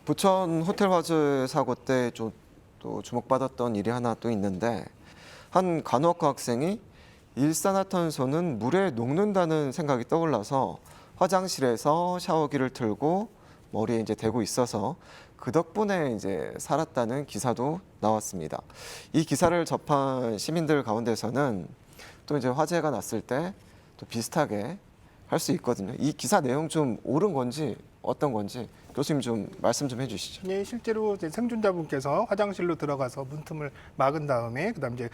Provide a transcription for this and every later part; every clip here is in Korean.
부천 호텔 화재 사고 때 또 주목받았던 일이 하나 또 있는데 한 간호학과 학생이 일산화탄소는 물에 녹는다는 생각이 떠올라서 화장실에서 샤워기를 틀고 머리에 이제 대고 있어서 그 덕분에 이제 살았다는 기사도 나왔습니다. 이 기사를 접한 시민들 가운데서는 또 이제 화재가 났을 때 또 비슷하게 할 수 있거든요. 이 기사 내용 좀 옳은 건지 어떤 건지 교수님 좀 말씀 좀 해주시죠. 네, 실제로 이제 생존자분께서 화장실로 들어가서 문틈을 막은 다음에 그다음 이제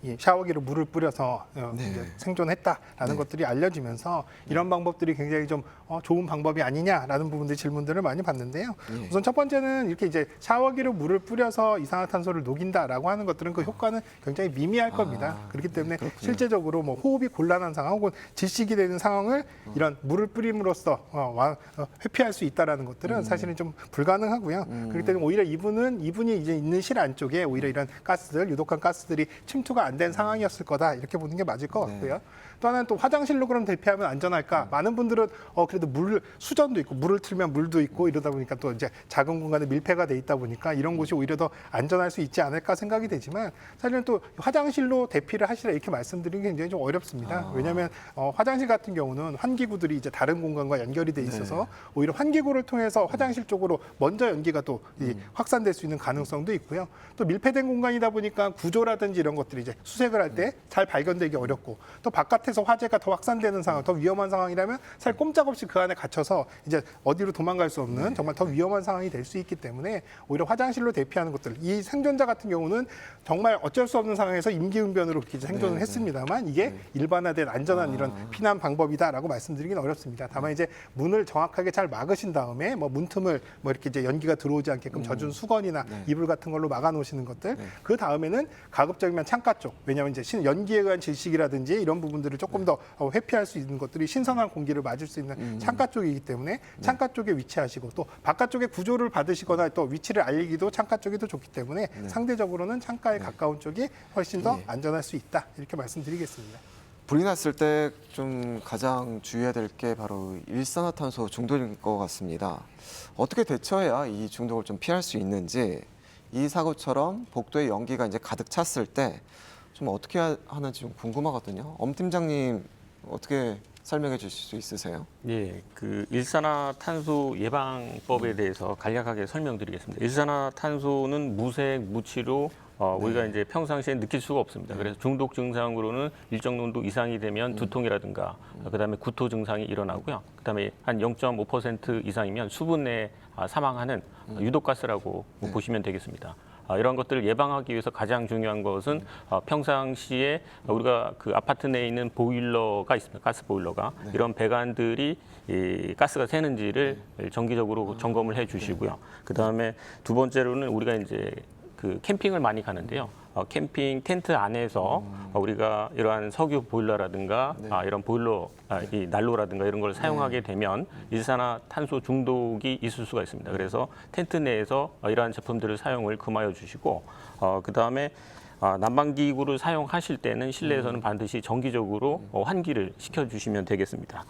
이 샤워기로 물을 뿌려서 이제 생존했다라는 것들이 알려지면서 이런 방법들이 굉장히 좀 좋은 방법이 아니냐라는 부분들 질문들을 많이 받는데요. 우선 첫 번째는 이렇게 이제 샤워기로 물을 뿌려서 이산화탄소를 녹인다라고 하는 것들은 그 효과는 굉장히 미미할 겁니다. 그렇기 때문에 실제적으로 뭐 호흡이 곤란한 상황 혹은 질식이 되는 상황을 이런 물을 뿌림으로써 회피할 수 있다라는 것들은 사실은 좀 불가능하고요. 그렇기 때문에 오히려 이분이 이제 있는 실 안쪽에 오히려 이런 가스들, 유독한 가스들이 침투가 안 된 상황이었을 거다 이렇게 보는 게 맞을 것 같고요. 또 하나는 또 화장실로 그럼 대피하면 안전할까? 많은 분들은 그래도 수전도 있고 물을 틀면 물도 있고 이러다 보니까 또 이제 작은 공간에 밀폐가 돼 있다 보니까 이런 곳이 오히려 더 안전할 수 있지 않을까 생각이 되지만 사실은 또 화장실로 대피를 하시라 이렇게 말씀드리기 굉장히 좀 어렵습니다. 왜냐하면 화장실 같은 경우는 환기구들이 이제 다른 공간과 연결이 돼 있어서 오히려 환기구를 통해서 화장실 쪽으로 먼저 연기가 또 확산될 수 있는 가능성도 있고요. 또 밀폐된 공간이다 보니까 구조라든지 이런 것들이 이제 수색을 할 때 잘 발견되기 어렵고 또 바깥에서 화재가 더 확산되는 상황, 더 위험한 상황이라면 사실 꼼짝없이 그 안에 갇혀서 이제 어디로 도망갈 수 없는 정말 더 위험한 상황이 될 수 있기 때문에 오히려 화장실로 대피하는 것들, 이 생존자 같은 경우는 정말 어쩔 수 없는 상황에서 임기응변으로 이렇게 생존을 했습니다만 이게 일반화된 안전한 이런 피난 방법이다라고 말씀드리기는 어렵습니다. 다만 이제 문을 정확하게 잘 막으신 다음에 뭐 문틈을 뭐 이렇게 이제 연기가 들어오지 않게끔 젖은 수건이나 이불 같은 걸로 막아 놓으시는 것들, 그 다음에는 가급적이면 창가 쪽, 왜냐하면 이제 연기에 의한 질식이라든지 이런 부분들을 조금 더 회피할 수 있는 것들이 신선한 공기를 맞을 수 있는 창가 쪽이기 때문에 창가 쪽에 위치하시고 또 바깥쪽에 구조를 받으시거나 또 위치를 알리기도 창가 쪽이 더 좋기 때문에 상대적으로는 창가에 가까운 쪽이 훨씬 더 안전할 수 있다 이렇게 말씀드리겠습니다. 불이 났을 때 좀 가장 주의해야 될 게 바로 일산화탄소 중독인 것 같습니다. 어떻게 대처해야 이 중독을 좀 피할 수 있는지, 이 사고처럼 복도에 연기가 이제 가득 찼을 때 좀 어떻게 하는지 좀 궁금하거든요. 엄 팀장님 어떻게 설명해 주실 수 있으세요? 예, 그 일산화탄소 예방법에 대해서 간략하게 설명드리겠습니다. 일산화탄소는 무색, 무취로 우리가 이제 평상시에 느낄 수가 없습니다. 그래서 중독 증상으로는 일정 농도 이상이 되면 두통이라든가 그다음에 구토 증상이 일어나고요. 그다음에 한 0.5% 이상이면 수분 내에 사망하는 유독가스라고 보시면 되겠습니다. 이런 것들을 예방하기 위해서 가장 중요한 것은 평상시에 우리가 그 아파트 내에 있는 보일러가 있습니다. 가스 보일러가 이런 배관들이 이 가스가 새는지를 정기적으로 점검을 해주시고요. 그 다음에 두 번째로는 우리가 이제 그 캠핑을 많이 가는데요. 캠핑 텐트 안에서 우리가 이러한 석유 보일러라든가 이런 보일러, 이 난로라든가 이런 걸 사용하게 되면 일산화탄소 중독이 있을 수가 있습니다. 그래서 텐트 내에서 이러한 제품들을 사용을 금하여 주시고, 그 다음에 난방기구를 사용하실 때는 실내에서는 반드시 정기적으로 환기를 시켜주시면 되겠습니다.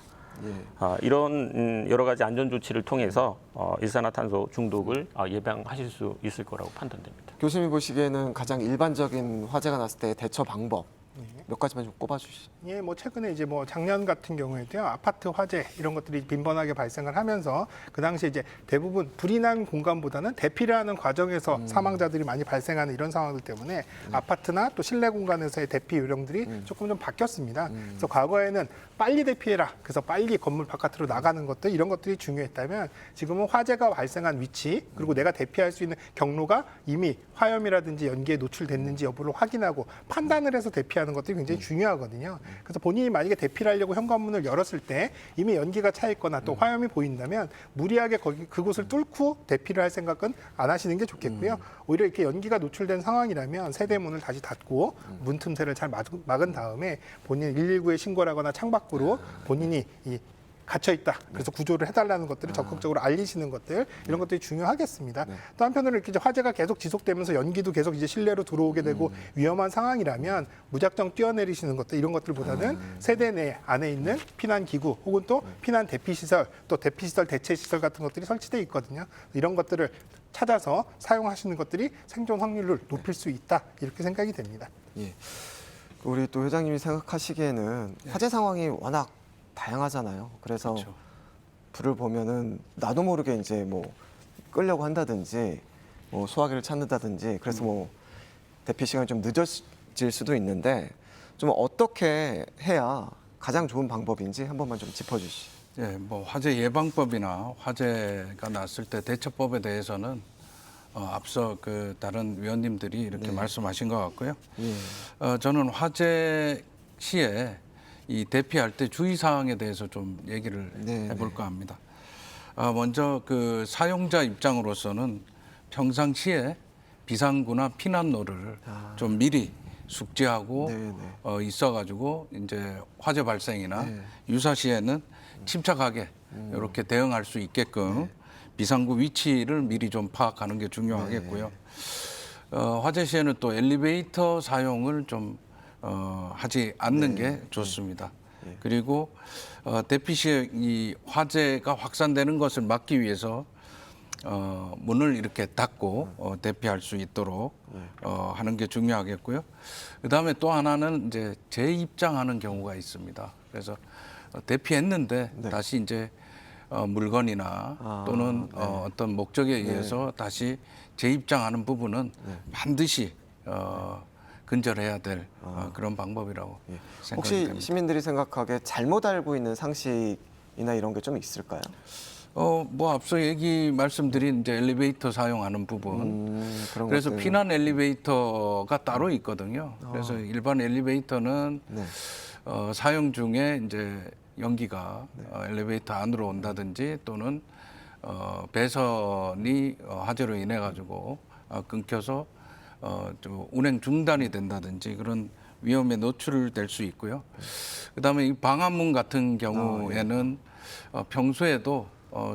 이런 여러 가지 안전 조치를 통해서 일산화탄소 중독을 예방하실 수 있을 거라고 판단됩니다. 교수님이 보시기에는 가장 일반적인 화재가 났을 때 대처 방법 몇 가지만 좀 꼽아주시죠. 예, 뭐 최근에 이제 뭐 작년 같은 경우에도요 아파트 화재 이런 것들이 빈번하게 발생을 하면서 그 당시에 이제 대부분 불이 난 공간보다는 대피를 하는 과정에서 사망자들이 많이 발생하는 이런 상황들 때문에 아파트나 또 실내 공간에서의 대피 요령들이 조금 좀 바뀌었습니다. 그래서 과거에는 빨리 대피해라, 그래서 빨리 건물 바깥으로 나가는 것들 이런 것들이 중요했다면 지금은 화재가 발생한 위치 그리고 내가 대피할 수 있는 경로가 이미 화염이라든지 연기에 노출됐는지 여부를 확인하고 판단을 해서 대피하는 것들이 굉장히 중요하거든요. 그래서 본인이 만약에 대피를 하려고 현관문을 열었을 때 이미 연기가 차 있거나 또 화염이 보인다면 무리하게 그곳을 뚫고 대피를 할 생각은 안 하시는 게 좋겠고요. 오히려 이렇게 연기가 노출된 상황이라면 세대문을 다시 닫고 문틈새를 잘 막은 다음에 본인 119에 신고를 하거나 창밖으로 본인이 이 갇혀 있다. 그래서 구조를 해달라는 것들을 적극적으로 알리시는 것들 이런 것들이 중요하겠습니다. 또 한편으로 이렇게 이제 화재가 계속 지속되면서 연기도 계속 이제 실내로 들어오게 되고 위험한 상황이라면 무작정 뛰어내리시는 것들 이런 것들보다는 세대 내 안에 있는 피난 기구 혹은 또 피난 대피 시설 또 대피 시설 대체 시설 같은 것들이 설치돼 있거든요. 이런 것들을 찾아서 사용하시는 것들이 생존 확률을 높일 수 있다 이렇게 생각이 됩니다. 예. 우리 또 회장님이 생각하시기에는 화재 상황이 워낙 다양하잖아요. 그래서 그렇죠. 불을 보면은 나도 모르게 이제 뭐 끄려고 한다든지 뭐 소화기를 찾는다든지 그래서 뭐 대피 시간이 좀 늦어질 수도 있는데 좀 어떻게 해야 가장 좋은 방법인지 한 번만 좀 짚어주시죠. 예, 뭐 화재 예방법이나 화재가 났을 때 대처법에 대해서는 앞서 그 다른 위원님들이 이렇게 말씀하신 것 같고요. 예. 저는 화재 시에 이 대피할 때 주의 사항에 대해서 좀 얘기를 네, 해볼까 합니다. 먼저 그 사용자 입장으로서는 평상시에 비상구나 피난로를 좀 미리 숙지하고 네, 네. 있어가지고 이제 화재 발생이나 네. 유사 시에는 침착하게 이렇게 대응할 수 있게끔 비상구 위치를 미리 좀 파악하는 게 중요하겠고요. 화재 시에는 또 엘리베이터 사용을 좀 하지 않는 게 좋습니다. 그리고 대피 시에 이 화재가 확산되는 것을 막기 위해서 문을 이렇게 닫고 대피할 수 있도록 하는 게 중요하겠고요. 그다음에 또 하나는 이제 재입장하는 경우가 있습니다. 그래서 대피했는데 다시 이제 물건이나 또는 어떤 목적에 의해서 다시 재입장하는 부분은 반드시 근절해야 될 그런 방법이라고 생각이 혹시 됩니다. 시민들이 생각하기에 잘못 알고 있는 상식이나 이런 게 좀 있을까요? 뭐 앞서 말씀드린 이제 엘리베이터 사용하는 부분. 그런 그래서 것들. 피난 엘리베이터가 따로 있거든요. 그래서 일반 엘리베이터는 네. 사용 중에 이제 연기가 엘리베이터 안으로 온다든지 또는 배선이 화재로 인해 가지고 끊겨서 좀 운행 중단이 된다든지 그런 위험에 노출될 수 있고요. 그다음에 이 방화문 같은 경우에는 평소에도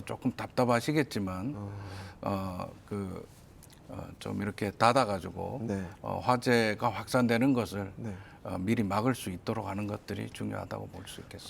조금 답답하시겠지만 좀 이렇게 닫아가지고 네. 화재가 확산되는 것을 네. 미리 막을 수 있도록 하는 것들이 중요하다고 볼 수 있겠습니다.